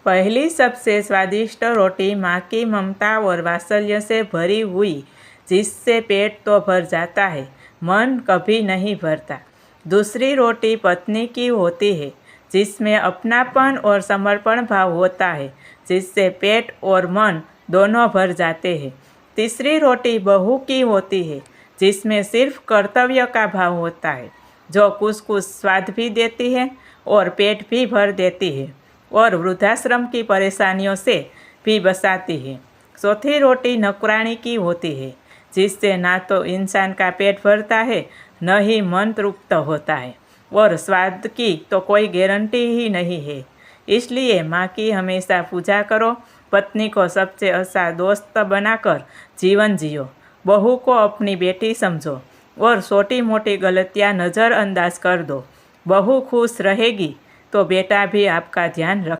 पहली सबसे स्वादिष्ट रोटी माँ की ममता और वात्सल्य से भरी हुई, जिससे पेट तो भर जाता है, मन कभी नहीं भरता। दूसरी रोटी पत्नी की होती है, जिसमें अपनापन और समर्पण भाव होता है, जिससे पेट और मन दोनों भर जाते हैं। तीसरी रोटी बहू की होती है, जिसमें सिर्फ कर्तव्य का भाव होता है, जो कुछ कुछ स्वाद भी देती है और पेट भी भर देती है और वृद्धाश्रम की परेशानियों से भी बचाती है। चौथी रोटी नौकरानी की होती है, जिससे ना तो इंसान का पेट भरता है, न ही मन तृप्त होता है और स्वाद की तो कोई गारंटी ही नहीं है। इसलिए माँ की हमेशा पूजा करो, पत्नी को सबसे अच्छा दोस्त बनाकर जीवन जियो, बहू को अपनी बेटी समझो और छोटी मोटी गलतियाँ नज़रअंदाज कर दो। बहू खुश रहेगी तो बेटा भी आपका ध्यान रख